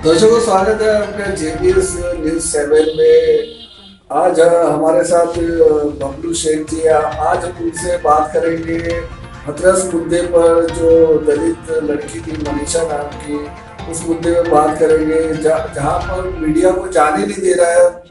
दर्शकों स्वागत है आपका जेबीएस न्यूज 7 में। आज हमारे साथ बबलू शेख जी हैं। आज हम उनसे बात करेंगे हथरस मुद्दे पर, जो दलित लड़की थी मनीषा नाम की, उस मुद्दे में बात करेंगे जहां पर मीडिया को जाने नहीं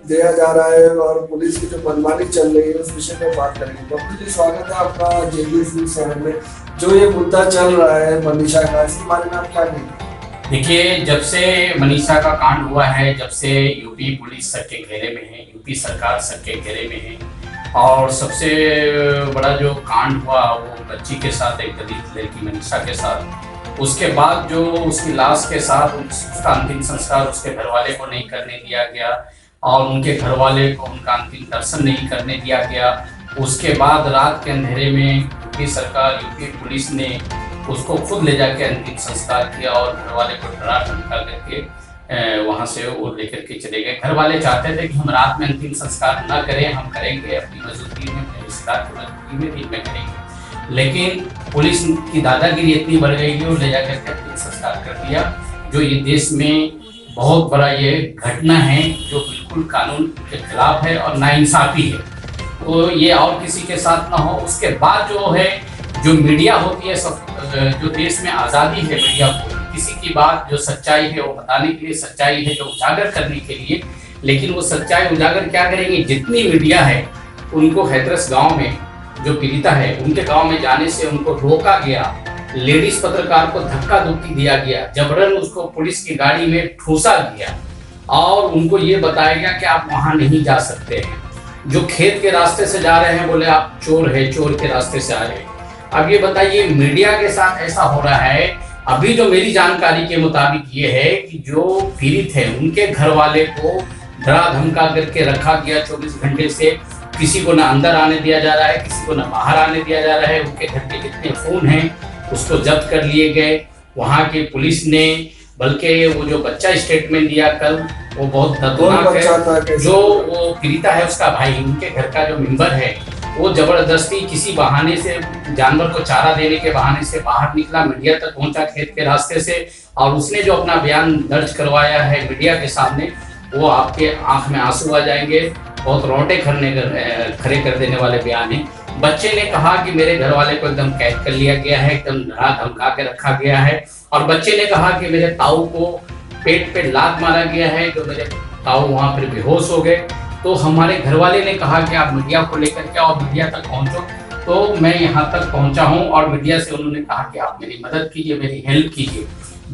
दिया जा रहा है और पुलिस की जो मनमानी चल रही है उस विषय में बात करेंगे। बबलू जी स्वागत है आपका जेबीएस न्यूज 7 में। जो ये मुद्दा चल रहा है मनीषा का, इसके बारे में आप क्या कहेंगे? देखिए, जब से मनीषा का कांड हुआ है, जब से यूपी पुलिस सबके घेरे में है, यूपी सरकार सबके घेरे में है, और सबसे बड़ा जो कांड हुआ वो बच्ची के साथ, एक दलित लड़की मनीषा के साथ, उसके बाद जो उसकी लाश के साथ उसका अंतिम संस्कार उसके घर वाले को नहीं करने दिया गया और उनके घर वाले को उनका अंतिम दर्शन नहीं करने दिया गया। उसके बाद रात के अंधेरे में यूपी सरकार, यूपी पुलिस ने उसको खुद ले जाके अंतिम संस्कार किया और घर वाले को डरा धमका करके वहाँ से वो लेकर के चले गए। घर वाले चाहते थे कि हम रात में अंतिम संस्कार न करें, हम करेंगे अपनी मौजूदगी में, अपने रिश्तेदार की मौजूदगी में, दिन में करेंगे। लेकिन पुलिस की दादागिरी इतनी बढ़ गई कि वो ले जाकर के अंतिम संस्कार कर दिया, जो ये देश में बहुत बड़ा ये घटना है, जो बिल्कुल कानून के खिलाफ है और नाइंसाफी है। तो ये और किसी के साथ ना हो। उसके बाद जो है, जो मीडिया होती है, सब जो देश में आज़ादी है मीडिया को, किसी की बात जो सच्चाई है वो बताने के लिए, सच्चाई है जो उजागर करने के लिए, लेकिन वो सच्चाई उजागर क्या करेंगे? जितनी मीडिया है उनको हैथरस गांव में जो पीड़िता है उनके गांव में जाने से उनको रोका गया। लेडीज पत्रकार को धक्का धुक्की दिया गया, जबरन उसको पुलिस की गाड़ी में ठूसा गया और उनको ये बताया गया कि आप वहां नहीं जा सकते हैं। जो खेत के रास्ते से जा रहे हैं बोले आप चोर है, चोर के रास्ते से आ रहे हैं। अब ये बताइए, मीडिया के साथ ऐसा हो रहा है। अभी जो मेरी जानकारी के मुताबिक ये है कि जो पीड़ित है उनके घर वाले को डरा धमका करके रखा गया 24 घंटे से। किसी को ना अंदर आने दिया जा रहा है, किसी को ना बाहर आने दिया जा रहा है। उनके घर के जितने फोन हैं उसको जब्त कर लिए गए वहाँ की पुलिस ने। बल्कि वो जो बच्चा स्टेटमेंट दिया कल, वो बहुत दर्दनाक है। जो वो पीड़िता है उसका भाई, उनके घर का जो मेंबर है, वो जबरदस्ती किसी बहाने से, जानवर को चारा देने के बहाने से बाहर निकला, मीडिया तक पहुंचा खेत के रास्ते से, और उसने जो अपना बयान दर्ज करवाया है मीडिया के सामने, वो आपके आंख में आंसू आ जाएंगे। बहुत रोंगटे खड़े कर देने वाले बयान है। बच्चे ने कहा कि मेरे घर वाले को एकदम कैद कर लिया गया है, एकदम डरा धमका के रखा गया है, और बच्चे ने कहा कि मेरे ताऊ को पेट पे लात मारा गया है, तो मेरे ताऊ वहां पर बेहोश हो गए। तो हमारे घर वाले ने कहा कि आप मीडिया को लेकर के और मीडिया तक पहुंचो। तो मैं यहाँ तक पहुंचा हूँ और मीडिया से उन्होंने कहा कि आप मेरी मदद कीजिए, मेरी हेल्प कीजिए।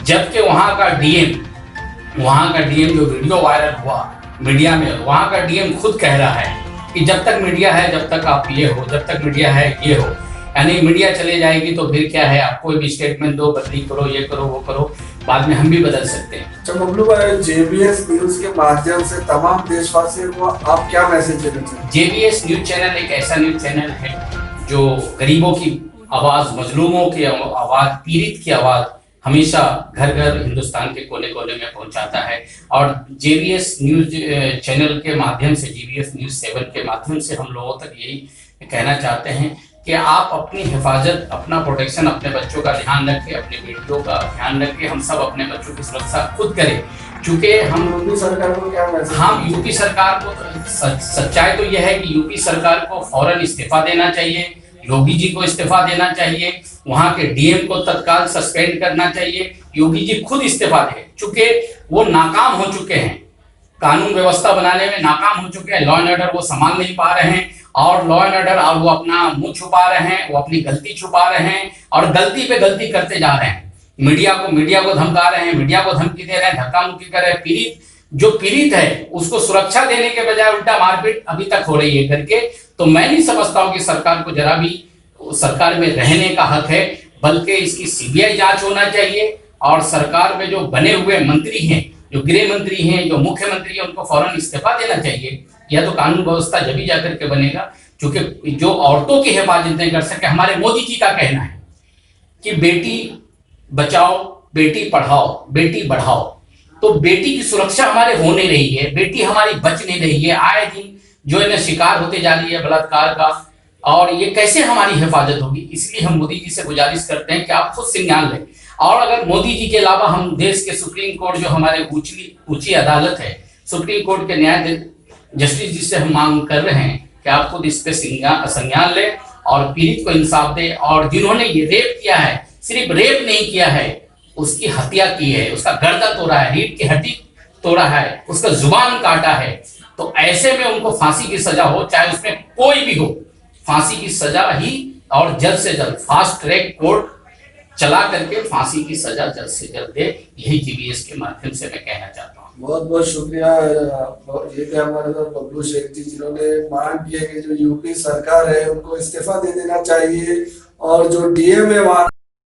जबकि वहाँ का डीएम जो वीडियो वायरल हुआ मीडिया में, वहाँ का डीएम खुद कह रहा है कि जब तक मीडिया है जब तक आप ये हो, जब तक मीडिया है ये हो। यानी मीडिया चले जाएगी तो फिर क्या है, आप कोई भी स्टेटमेंट दो, बदली करो, ये करो, वो करो, बाद में हम भी बदल सकते हैं। अच्छा बबलू भाई, जेबीएस न्यूज के माध्यम से तमाम देशवासियों को आप क्या मैसेज देना चाहते हैं? जेबीएस न्यूज चैनल एक ऐसा न्यूज चैनल है जो गरीबों की आवाज, मजलूमों की आवाज, पीड़ित की आवाज हमेशा घर घर हिंदुस्तान के कोने कोने में पहुंचाता है। और जेबीएस न्यूज चैनल के माध्यम से, जेबीएस न्यूज 7 के माध्यम से हम लोगों तक यही कहना चाहते हैं कि आप अपनी हिफाजत, अपना प्रोटेक्शन, अपने बच्चों का ध्यान रखें, अपनी बेटियों का ध्यान रखें। हम सब अपने बच्चों की सुरक्षा खुद करें, क्योंकि हम यूपी सरकार को क्या मैसेज? हम यूपी सरकार को, सच्चाई तो यह है कि यूपी सरकार को फौरन इस्तीफा देना चाहिए, योगी जी को इस्तीफा देना चाहिए, वहां के डीएम को तत्काल सस्पेंड करना चाहिए। योगी जी खुद इस्तीफा दें, चूंकि वो नाकाम हो चुके हैं, कानून व्यवस्था बनाने में नाकाम हो चुके हैं। लॉ एंड ऑर्डर वो संभाल नहीं पा रहे हैं, और लॉ एंड ऑर्डर, और वो अपना मुंह छुपा रहे हैं, वो अपनी गलती छुपा रहे हैं और गलती पे गलती करते जा रहे हैं। मीडिया को धमका रहे हैं, मीडिया को धमकी दे रहे हैं, धक्का मुक्की कर रहे हैं। जो पीड़ित है उसको सुरक्षा देने के बजाय उल्टा मारपीट अभी तक हो रही है करके। तो मैं नहीं समझता हूं कि सरकार को जरा भी सरकार में रहने का हक है, बल्कि इसकी सीबीआई जांच होना चाहिए। और सरकार में जो बने हुए मंत्री हैं, जो गृह मंत्री हैं, जो मुख्यमंत्री हैं, उनको फौरन इस्तीफा देना चाहिए। यह तो कानून व्यवस्था जब ही जाकर के बनेगा, क्योंकि जो औरतों की हिफाजत नहीं कर सके। हमारे मोदी जी का कहना है कि बेटी बचाओ, बेटी पढ़ाओ, बेटी बढ़ाओ। तो बेटी की सुरक्षा हमारे हो नहीं रही है, बेटी हमारी बच नहीं रही है। आए दिन जो इन्हें शिकार होते जा रही है बलात्कार का, और ये कैसे हमारी हिफाजत होगी? इसलिए हम मोदी जी से गुजारिश करते हैं कि आप खुद संज्ञान लें। और अगर मोदी जी के अलावा हम देश के सुप्रीम कोर्ट, जो हमारे ऊंची अदालत है, सुप्रीम कोर्ट के न्याय जस्टिस जी से हम मांग कर रहे हैं कि आप खुद इस पे संज्ञान ले और पीड़ित को इंसाफ दे। और जिन्होंने ये रेप किया है, सिर्फ रेप नहीं किया है, उसकी हत्या की है, उसका गर्दन तोड़ा है, रीढ़ की हड्डी तोड़ा है, उसका जुबान काटा है, तो ऐसे में उनको फांसी की सजा हो, चाहे उसमें कोई भी हो, फांसी की सजा ही, और जल्द से जल्द फास्ट ट्रैक कोर्ट चला करके फांसी की सजा जल्द से जल्द दे। यही जीबीएस के माध्यम से मैं कहना चाहता हूँ। बहुत बहुत शुक्रिया। ये थे हमारे साथ बबलू शेख जी, जिन्होंने मांग की है कि जो यूपी सरकार है उनको इस्तीफा दे देना चाहिए और जो डीएम है वहाँ